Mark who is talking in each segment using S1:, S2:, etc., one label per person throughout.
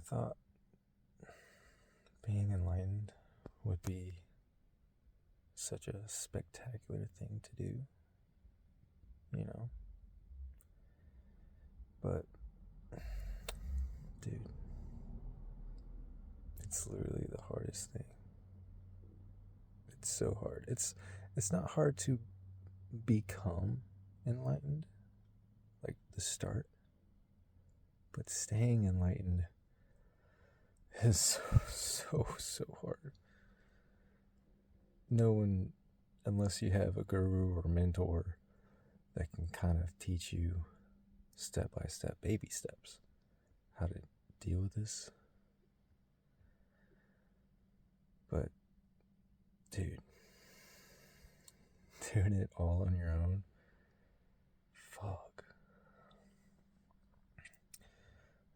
S1: thought being enlightened would be such a spectacular thing to do, you know? But, dude, it's literally the hardest thing. It's so hard. It's not hard to become enlightened, like the start, but staying enlightened is so hard. No one, unless you have a guru or mentor that can kind of teach you step by step, baby steps, how to deal with this. But, dude, doing it all on your own, fuck.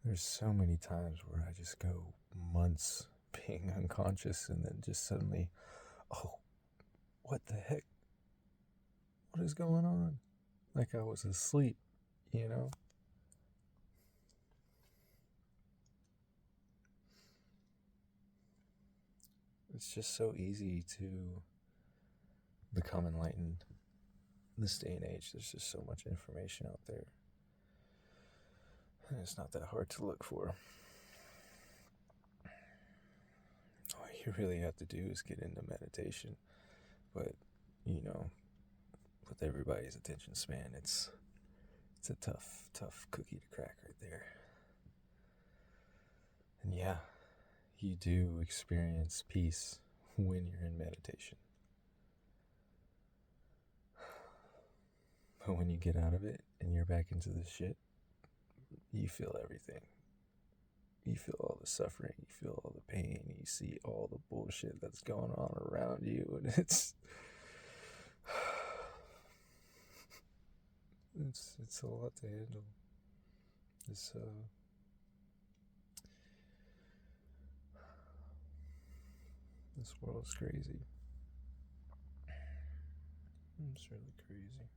S1: There's so many times where I just go months being unconscious and then just suddenly, oh, what the heck? What is going on? Like I was asleep, you know? It's just so easy to become enlightened in this day and age. There's just so much information out there. And it's not that hard to look for. All you really have to do is get into meditation. But, you know, with everybody's attention span, it's a tough cookie to crack right there. And yeah, you do experience peace when you're in meditation. But when you get out of it and you're back into this shit, you feel everything. You feel all the suffering, you feel all the pain, you see all the bullshit that's going on around you, and it's a lot to handle. This world's crazy. It's really crazy.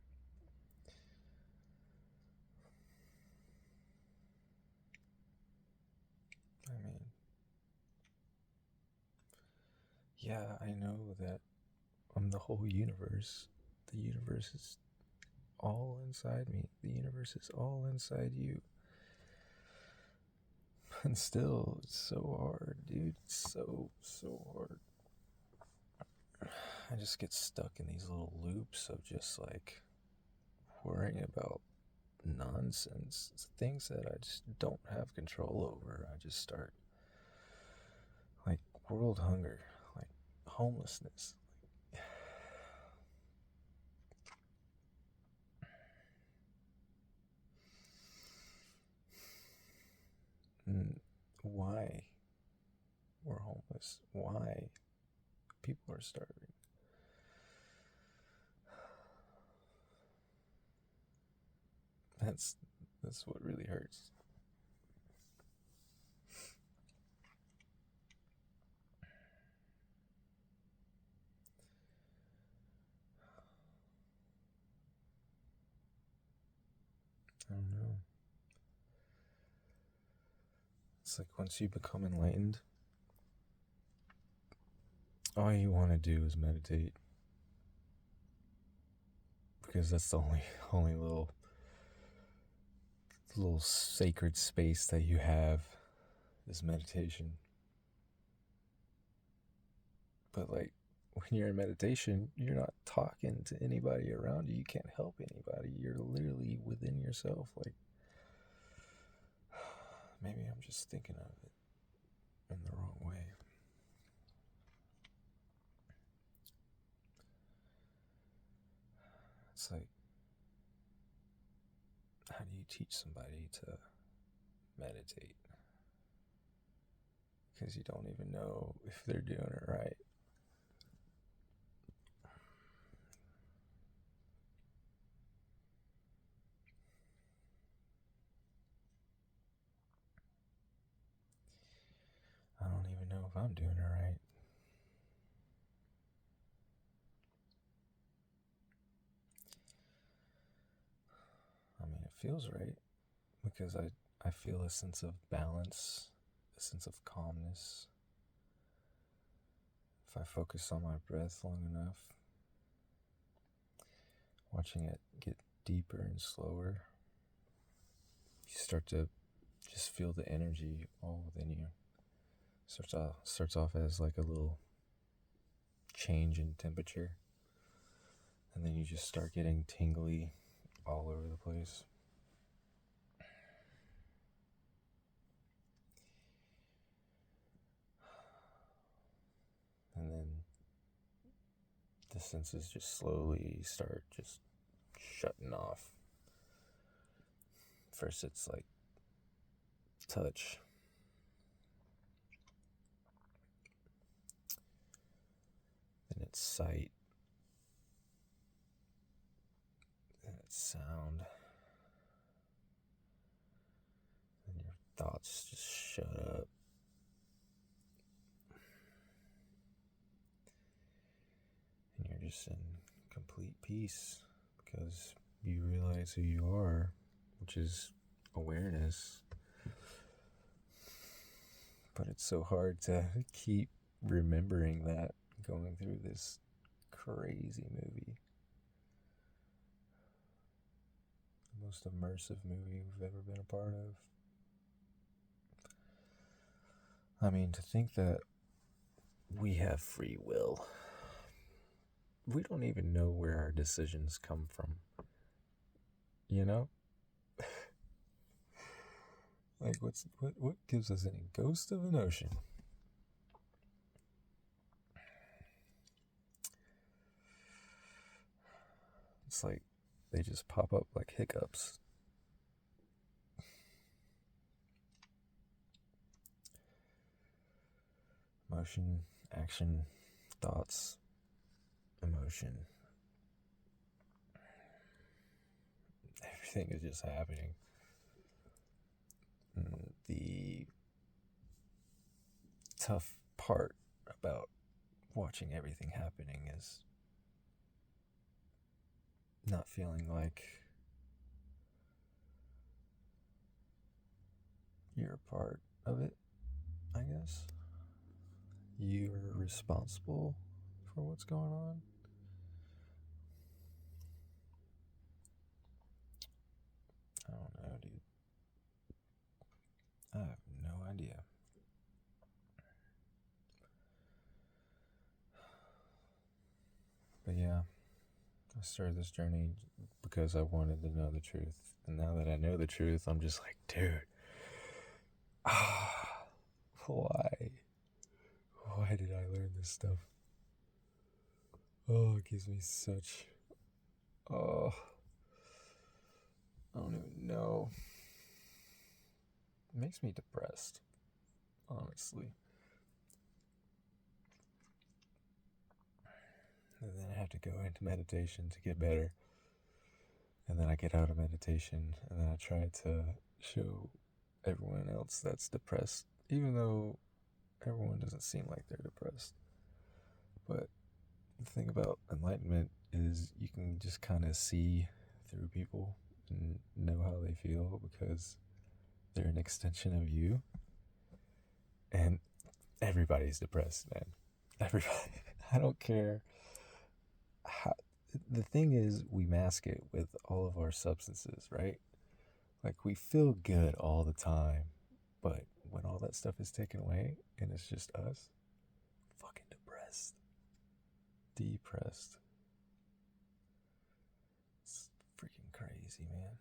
S1: I mean, yeah, I know that I'm the whole universe. The universe is all inside me. The universe is all inside you. And still, it's so hard, dude. It's so hard. I just get stuck in these little loops of just like worrying about nonsense, things that I just don't have control over. I just start like world hunger, like homelessness. Why we're homeless? Why people are starving? That's what really hurts. I don't know. It's like once you become enlightened, all you want to do is meditate. Because that's the only little sacred space that you have is meditation. But like when you're in meditation, you're not talking to anybody around you. You can't help anybody. You're literally within yourself. Like, maybe I'm just thinking of it in the wrong way. It's like, how do you teach somebody to meditate? Because you don't even know if they're doing it right. I don't even know if I'm doing it right. I mean, it feels right because I feel a sense of balance, a sense of calmness. If I focus on my breath long enough, watching it get deeper and slower, you start to just feel the energy all within you. Starts off as like a little change in temperature, and then you just start getting tingly all over the place. And then the senses just slowly start just shutting off. First it's like touch. Then it's sight. Then it's sound. And your thoughts just shut up. And you're just in complete peace because you realize who you are, which is awareness. But it's so hard to keep remembering that going through this crazy movie. The most immersive movie we've ever been a part of. I mean, to think that we have free will. We don't even know where our decisions come from. You know? Like, what gives us any ghost of a notion? It's like they just pop up like hiccups. Motion, action, thoughts, emotion. Everything is just happening. The tough part about watching everything happening is not feeling like you're a part of it, I guess. You're responsible for what's going on. I don't know, dude. I have no idea. But yeah, I started this journey because I wanted to know the truth. And now that I know the truth, I'm just like, dude, why? Why did I learn this stuff? Oh, it gives me such, I don't even know. It makes me depressed, honestly. And then I have to go into meditation to get better. And then I get out of meditation, and then I try to show everyone else that's depressed, even though everyone doesn't seem like they're depressed. But the thing about enlightenment is you can just kind of see through people and know how they feel because they're an extension of you. And everybody's depressed, man. Everybody. I don't care how. The thing is, we mask it with all of our substances, right? Like, we feel good all the time, but when all that stuff is taken away and it's just us, fucking depressed. Depressed. It's freaking crazy, man.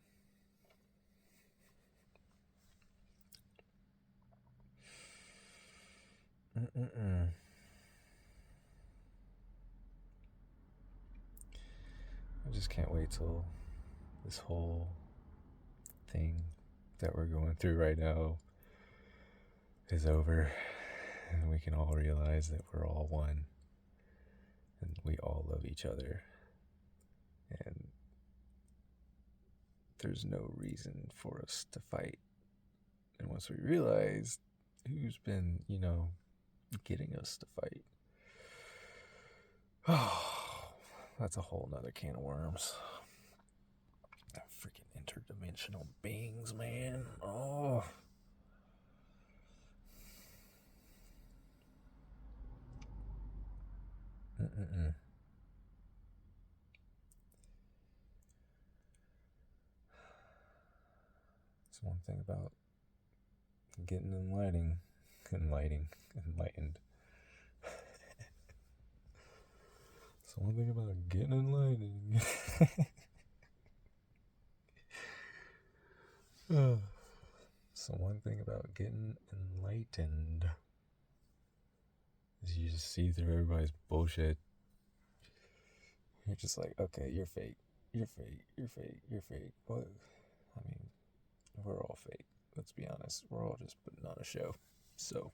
S1: I just can't wait till this whole thing that we're going through right now is over and we can all realize that we're all one and we all love each other and there's no reason for us to fight. And once we realize who's been, getting us to fight, that's a whole nother can of worms. Freaking interdimensional beings, man. Oh. It's one thing about getting enlightened. It's one thing about getting enlightened. So one thing about getting enlightened is you just see through everybody's bullshit. You're just like, okay, you're fake. You're fake. You're fake. You're fake. What? I mean, we're all fake. Let's be honest. We're all just putting on a show. So,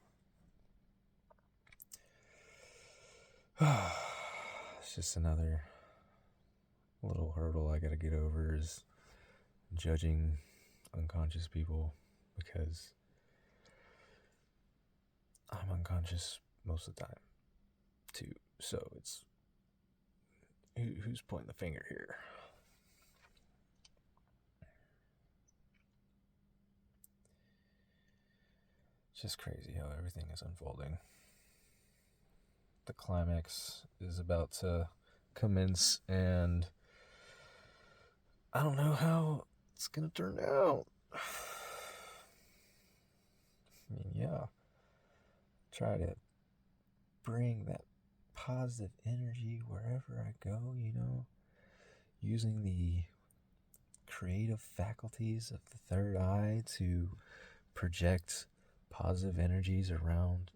S1: it's just another little hurdle I gotta get over is judging unconscious people, because I'm unconscious most of the time too. So it's who's pointing the finger here? It's just crazy how everything is unfolding. The climax is about to commence, and I don't know how it's gonna turn out. I mean, yeah, try to bring that positive energy wherever I go, using the creative faculties of the third eye to project positive energies around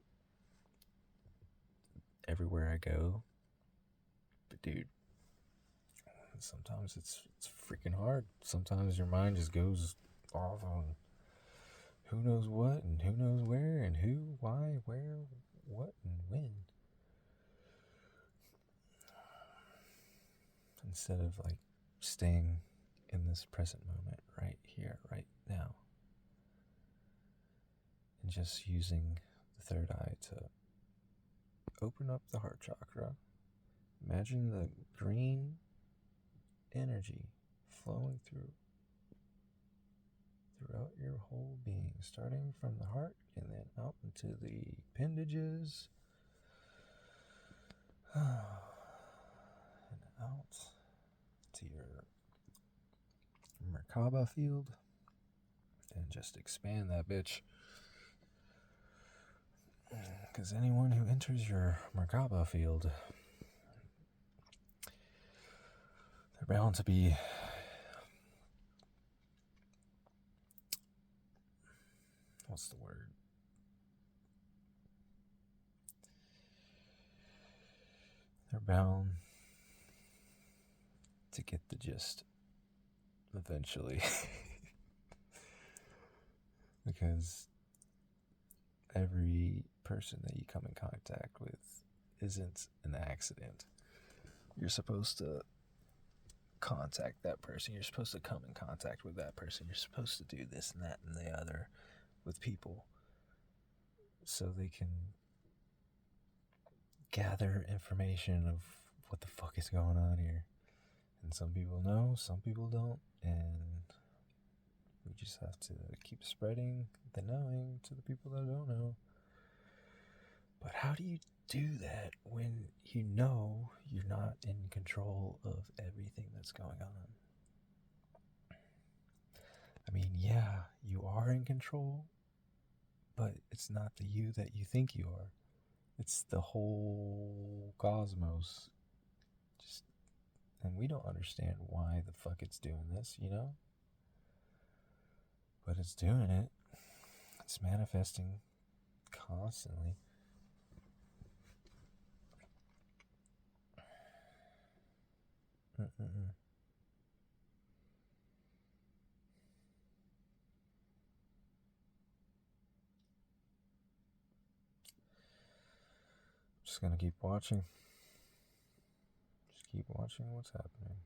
S1: everywhere I go. But dude, sometimes it's freaking hard. Sometimes your mind just goes off on who knows what and who knows where and who, why, where, what, and when. Instead of like staying in this present moment, right here, right now. And just using the third eye to open up the heart chakra. Imagine the green energy flowing throughout your whole being, starting from the heart and then out into the appendages, and out to your Merkaba field, and just expand that bitch. Because anyone who enters your Merkaba field, they're bound to be what's the word? They're bound to get the gist eventually. Because every person that you come in contact with isn't an accident. You're supposed to contact that person. You're supposed to come in contact with that person. You're supposed to do this and that and the other with people so they can gather information of what the fuck is going on here. And some people know, some people don't, and we just have to keep spreading the knowing to the people that don't know. But how do you do that when you know you're not in control of everything that's going on? I mean, yeah, you are in control, but it's not the you that you think you are. It's the whole cosmos. And we don't understand why the fuck it's doing this, But it's doing it. It's manifesting constantly. Just gonna keep watching. Just keep watching what's happening.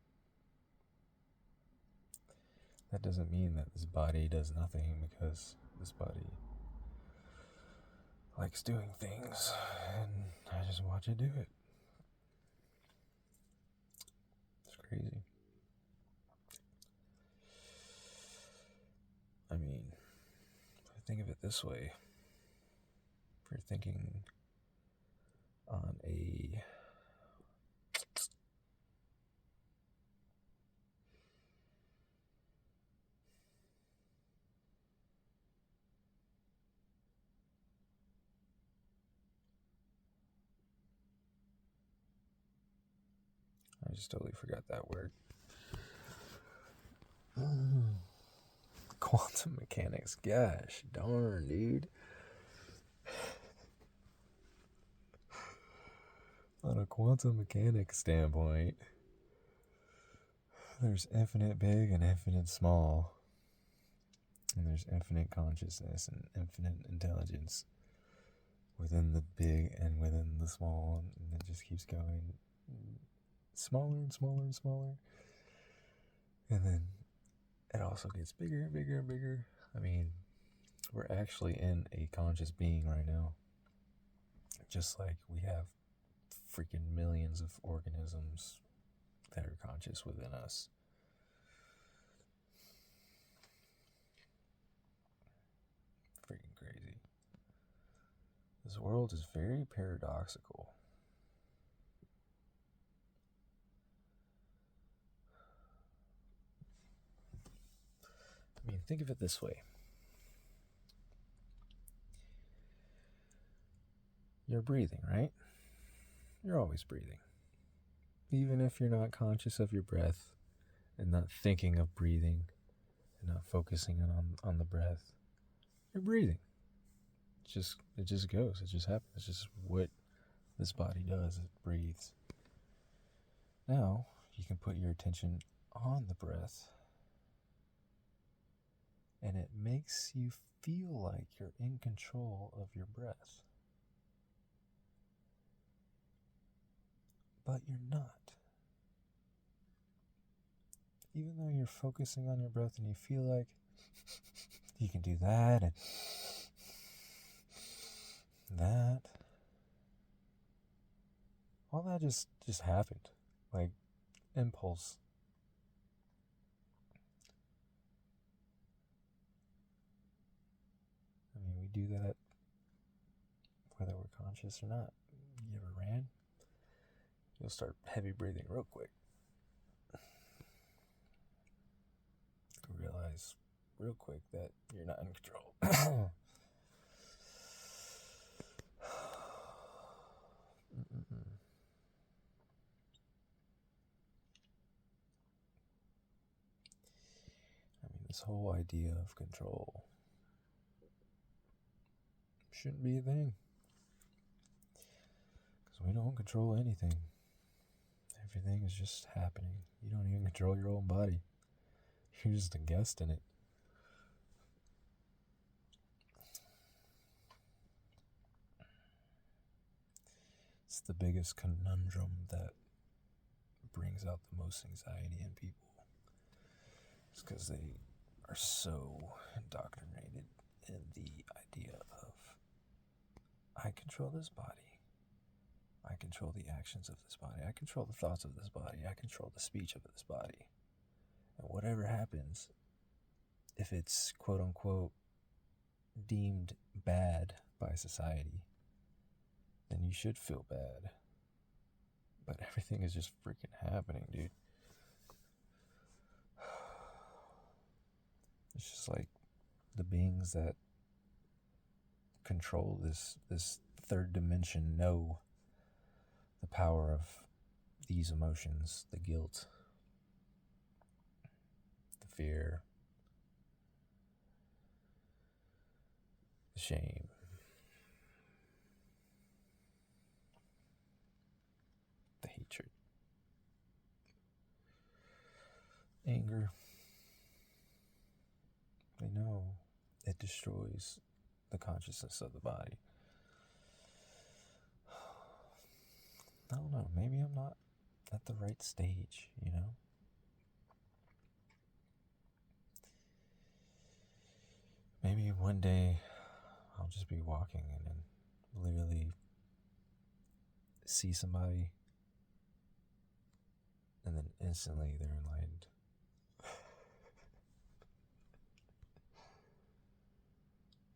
S1: That doesn't mean that this body does nothing, because this body likes doing things, and I just watch it do it. It's crazy. I mean, if I think of it this way, if you're thinking on a just totally forgot that word. Quantum mechanics. Gosh darn, dude. On a quantum mechanics standpoint, there's infinite big and infinite small. And there's infinite consciousness and infinite intelligence within the big and within the small. And it just keeps going smaller and smaller and smaller. And then it also gets bigger and bigger and bigger. I mean, we're actually in a conscious being right now. Just like we have freaking millions of organisms that are conscious within us. Freaking crazy. This world is very paradoxical. I mean, think of it this way. You're breathing, right? You're always breathing. Even if you're not conscious of your breath and not thinking of breathing and not focusing on the breath, you're breathing. It just goes. It just happens. It's just what this body does. It breathes. Now, you can put your attention on the breath, and it makes you feel like you're in control of your breath. But you're not. Even though you're focusing on your breath and you feel like you can do that and that, all that just happened. Like impulse. I mean, we do that whether we're conscious or not. You ever ran? You'll start heavy breathing real quick. You'll realize real quick that you're not in control. I mean, this whole idea of control shouldn't be a thing. Because we don't control anything. Everything is just happening. You don't even control your own body. You're just a guest in it. It's the biggest conundrum that brings out the most anxiety in people. It's because they are so indoctrinated in the idea of, I control this body. I control the actions of this body. I control the thoughts of this body. I control the speech of this body. And whatever happens, if it's quote unquote deemed bad by society, then you should feel bad. But everything is just freaking happening, dude. It's just like the beings that control this third dimension know the power of these emotions, the guilt, the fear, the shame, the hatred, anger. They know it destroys the consciousness of the body. I don't know, maybe I'm not at the right stage, you know? Maybe one day I'll just be walking and then literally see somebody and then instantly they're enlightened.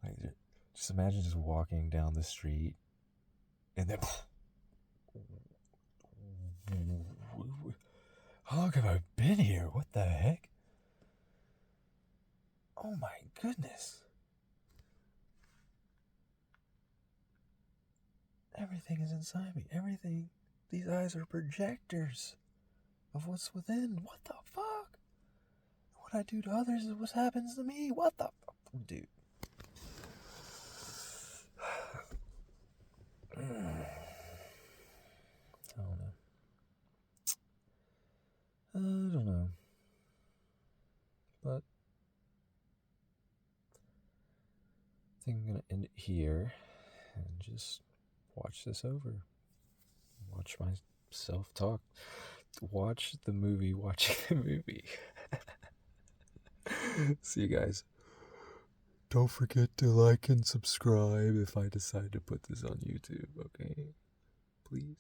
S1: Like, just imagine just walking down the street and then how long have I been here? What the heck? Oh my goodness. Everything is inside me. Everything. These eyes are projectors. of what's within. What the fuck? What I do to others is what happens to me. What the fuck? Dude. I don't know. I don't know. But I think I'm going to end it here and just watch this over. Watch myself talk. Watch the movie watching the movie. See you guys. Don't forget to like and subscribe if I decide to put this on YouTube, okay? Please.